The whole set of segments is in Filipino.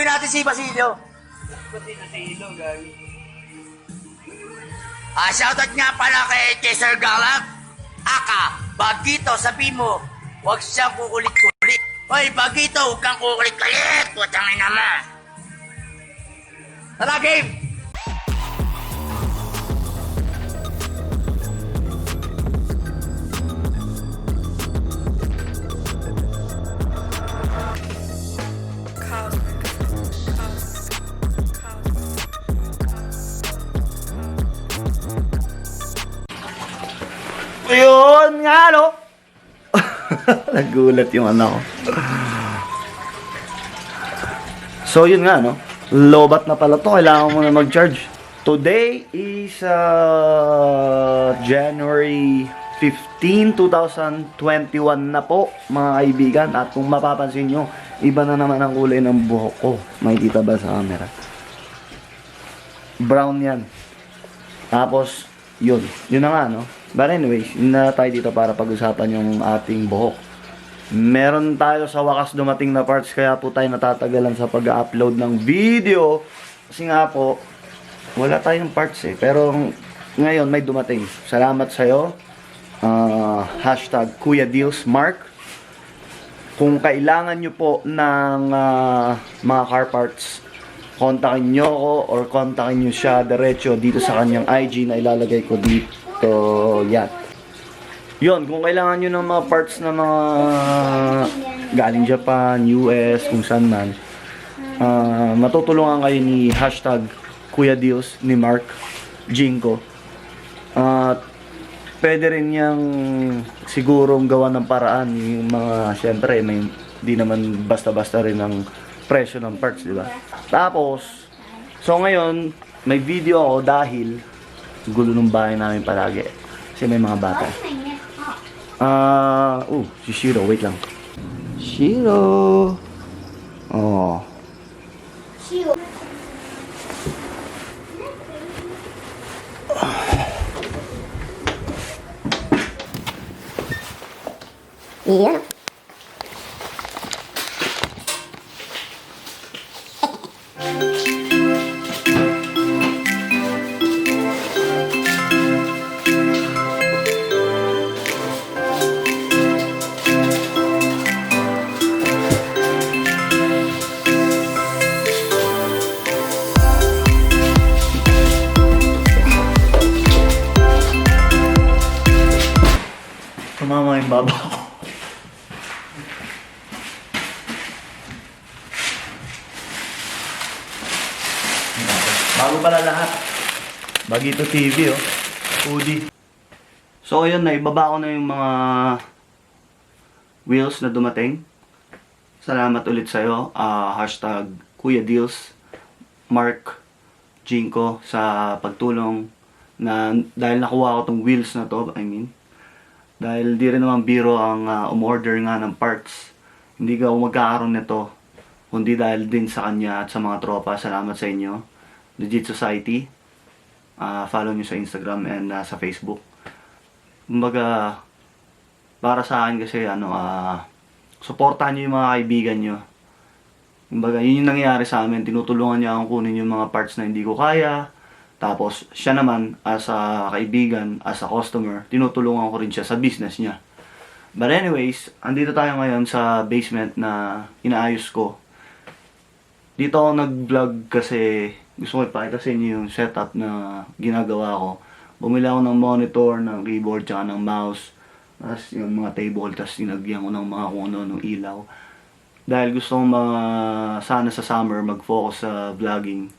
Sabugin natin si Basilio. Basilio, gagi. Shoutout nga pala kay Sir Galak. Aka, Bagito, sabi mo, huwag siyang kukulit-kulit. Hoy, Bagito, huwag kang kukulit-kulit. Putang ina mo. Tara, game! Ayun nga, no? Nagulat yung anak ko. So, yun nga, no? Lobat na pala to. Kailangan mo na mag-charge. Today is January 15, 2021 na po, mga kaibigan. At kung mapapansin nyo, iba na naman ang kulay ng buhok ko. Makikita ba sa camera? Brown yan. Tapos, yun na nga, no? But anyways, yun na tayo dito para pag-usapan yung ating buhok. Meron tayo sa wakas dumating na parts, kaya po tayo natatagalan sa pag-upload ng video. Kasi nga po, wala tayong parts eh. Pero ngayon may dumating. Salamat sa'yo. Hashtag Kuya Deals Mark. Kung kailangan nyo po ng mga car parts, kontakin nyo ako or kontakin nyo siya diretso dito sa kanyang IG na ilalagay ko dito. Yan. Yun, kung kailangan nyo ng mga parts na mga galing Japan, US, kung saan man, matutulungan kayo ni hashtag Kuya Deals ni Mark Jinko. Pwede rin niyang sigurong gawa ng paraan yung mga, syempre, may di naman basta-basta rin ang presyo ng parts, di ba? Tapos, so ngayon, may video ako dahil gulo ng bahay namin palagi. Kasi may mga bata. Si Shiro, wait lang. Shiro! Oh. Shiro. Yeah. Tumama yung baba ko. Bago pala lahat. Bagito TV, oh. Hoodie. So, ayun, naibaba ko na yung mga wheels na dumating. Salamat ulit sa'yo. Hashtag Kuya Deals Mark Jinko sa pagtulong na dahil nakuha ko tong wheels na to, dahil di rin naman biro ang umorder nga ng parts. Hindi ka magkakaroon nito, kundi dahil din sa kanya at sa mga tropa. Salamat sa inyo. Legit Society. Follow nyo sa Instagram and sa Facebook. Kumbaga, para sa akin kasi, supportahan nyo yung mga kaibigan nyo. Kumbaga, yun yung nangyayari sa amin. Tinutulungan niya akong kunin yung mga parts na hindi ko kaya. Tapos, siya naman, as a kaibigan, as a customer, tinutulungan ko rin siya sa business niya. But anyways, andito tayo ngayon sa basement na inaayos ko. Dito ako nag-vlog kasi gusto ko ipakita sa inyo yung setup na ginagawa ko. Bumili ako ng monitor, ng keyboard, tsaka ng mouse. Tapos yung mga table, tapos sinagyan ko ng mga kung ano, ng ilaw. Dahil gusto ko sana sa summer mag-focus sa vlogging.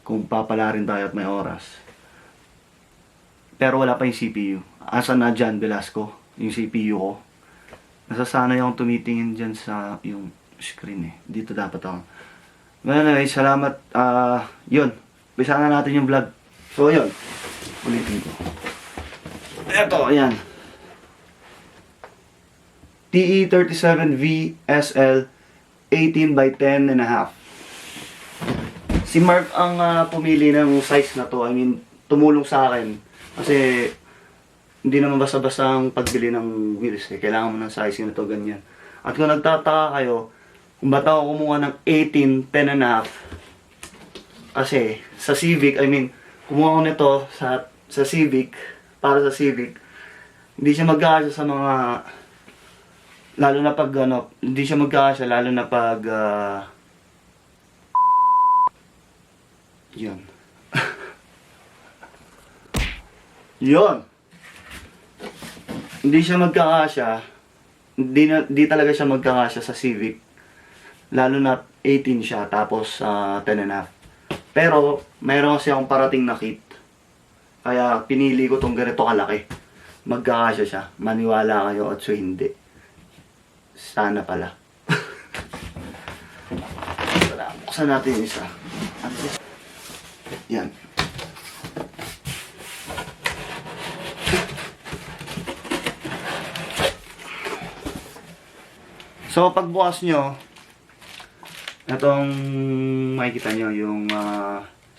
Kung papala rin tayo at may oras. Pero wala pa yung CPU. Asa na dyan, Velasco, yung CPU ko. Nasasanay akong tumitingin dyan sa yung screen eh. Dito dapat ako. Anyway, salamat. Yun. Bisa na natin yung vlog. So, yun. Ulitin ko. Eto, ayan. TE37v SL 18 by 10 and a half. Si Mark ang pumili ng size na to. Tumulong sa akin. Kasi, hindi naman basta-basta ang pagbili ng wheels eh. Kailangan mo ng size na to, ganyan. At kung nagtataka kayo, Kung ba't ako kumuha ng 18, 10 and a half. Kasi sa Civic, I mean, kumuha ko nito sa Civic, para sa Civic, hindi siya magkakasya sa mga, lalo na pag ano, hindi siya magkakasya lalo na pag yun. Yun. Hindi siya magkakasya, hindi talaga siya magkakasya sa Civic. Lalo na 18 siya, tapos 10 and a half. Pero, mayroon kasi akong parating na kit. Kaya, pinili ko tong ganito kalaki. Magkakasya siya. Maniwala kayo at so hindi. Sana pala. Tara, buksan natin yung isa. Yan. So, pagbukas nyo, itong makikita nyo yung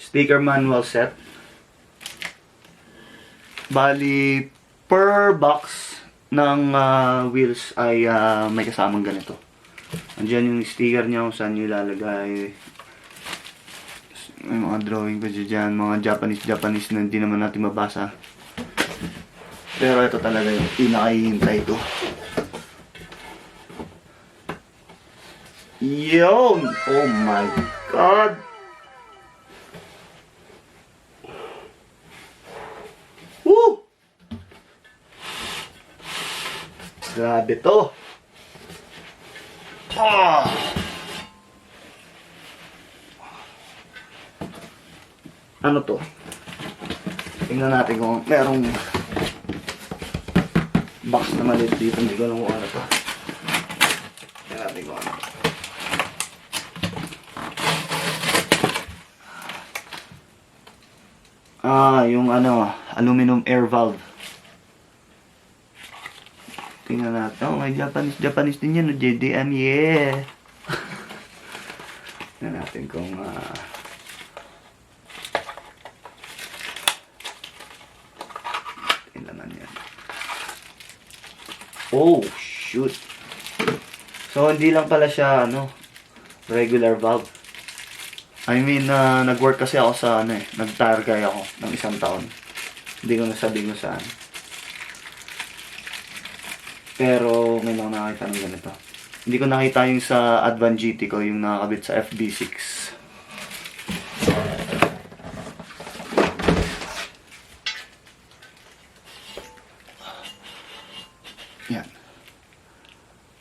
sticker manual set. Bali, per box ng wheels ay may kasamang ganito. Andiyan yung sticker nyo, saan nyo ilalagay. May mga drawing pa dyan, mga Japanese na hindi naman natin mabasa. Pero ito talaga yung pinakahihintay ko. Yun! Oh my God! Woo! Grabe to! Ah! Ano to? Tingnan natin kung merong box na maliit dito. Hindi ko alam kung ano to. Tingnan natin kung ano. Yung ano, aluminum air valve. Tingnan natin. Oh, may Japanese din yan, no? JDM, yeah! Tingnan natin kung naman yan. Oh, shoot! So, hindi lang pala siya, ano, regular valve. I mean, nag-work kasi ako sa, nag-tire guy ako ng 1 taon. Hindi ko nasabihin kung saan. Pero, may lang nakita ng ganito. Hindi ko nakita yung sa Advan GT ko, yung nakakabit sa FB6. Yan.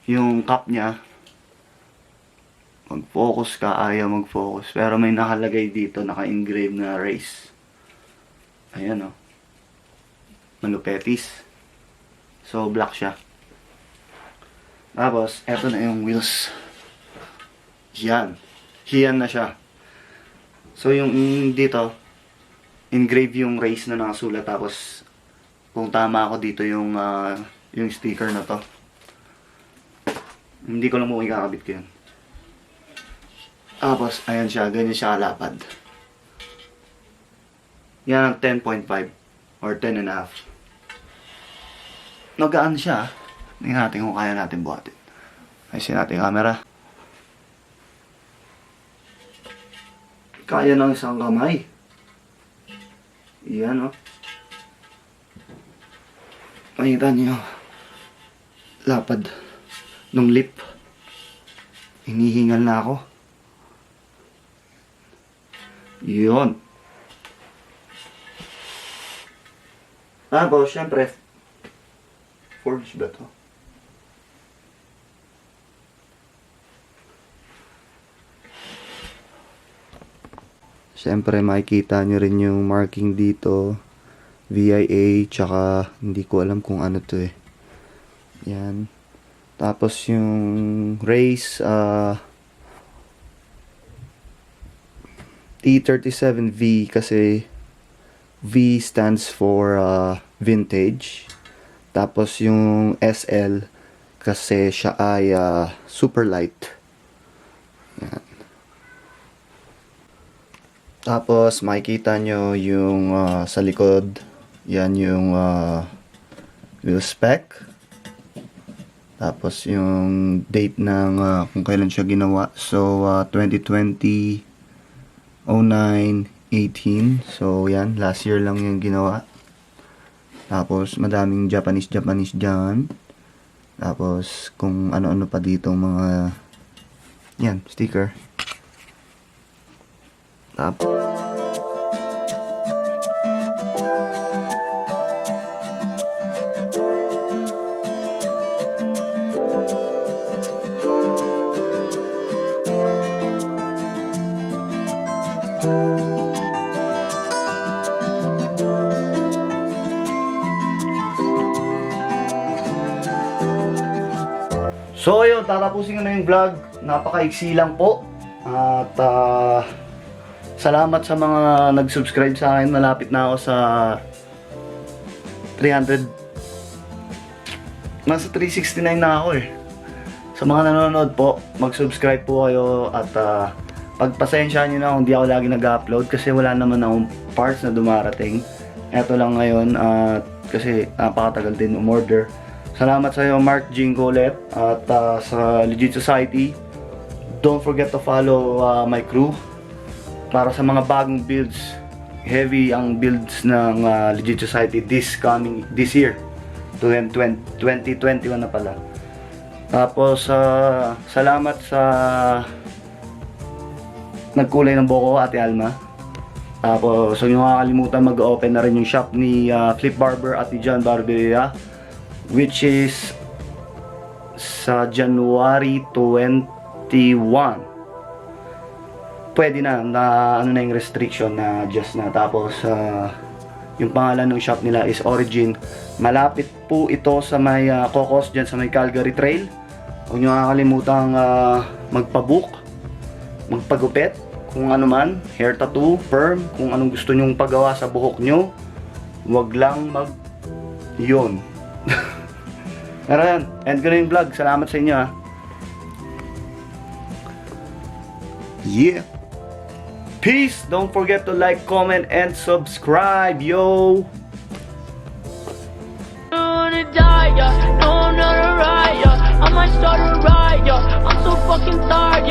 Yung cap niya, mag-focus ka, ayaw mag-focus. Pero may nakalagay dito, naka-engrave na race. Ayan o. Malupetis. So, black siya. Tapos, eto na yung wheels. Yan. Hiyan na siya. So, yung dito, engrave yung race na nakasulat. Tapos, kung tama ako dito yung sticker na to. Hindi ko lang mukha ikakabit ko yun. Tapos, ayan siya. Ganyan siya kalapad. Yan ang 10.5 or 10 and a half. Nagaan siya. Tingnan natin kung kaya natin buhatin. Ayusin natin yung camera. Kaya ng isang kamay. Yan, oh. Makita niyo. Lapad. Nung lip. Hinihingal na ako. Yun. Tapos, syempre, forged ba to? Syempre, makikita nyo rin yung marking dito. VIA, tsaka hindi ko alam kung ano to eh. Yan. Tapos yung race, TE37v kasi V stands for vintage. Tapos yung SL kasi siya ay super light. Yan. Tapos makikita nyo yung sa likod. Yan yung wheel spec. Tapos yung date ng kung kailan siya ginawa. So 2020 09/18. So yan, last year lang yung ginawa. Tapos madaming Japanese dyan. Tapos kung ano-ano pa dito mga yan, sticker. Tapos so yun, tatapusin ko na yung vlog. Napakaiksi lang po. At salamat sa mga nag-subscribe sa akin. Malapit na ako sa 300. Nasa 369 na ako eh. Sa mga nanonood po, mag-subscribe po kayo. At pagpasensyahan nyo na kung di ako lagi nag-upload. Kasi wala naman akong parts na dumarating. Eto lang ngayon. Kasi napakatagal din umorder. Salamat sa iyo, Mark Jingo ulit. At sa Legit Society, don't forget to follow my crew. Para sa mga bagong builds, heavy ang builds ng Legit Society this year. 2021 na pala. Tapos, salamat sa nagkulay ng buhok ko, Ate Alma. Tapos, huwag nyo makakalimutan mag-open na rin yung shop ni Flip Barber at ni John Barberia, which is sa January 21. Pwede na ano na yung restriction na just na. Tapos yung pangalan ng shop nila is Origin. Malapit po ito sa may Cocos, dyan sa may Calgary Trail. Huwag nyo kakalimutan magpabook, magpagupit, kung ano man, hair tattoo, perm, kung anong gusto nyong pagawa sa buhok nyo. Huwag lang yun. Pero yan, end ko na yung vlog. Salamat sa inyo ha. Yeah. Peace. Don't forget to like, comment, and subscribe, yo. Gonna die, yeah. No, I'm not a riot. I might start a riot. I'm so fucking tired, yeah.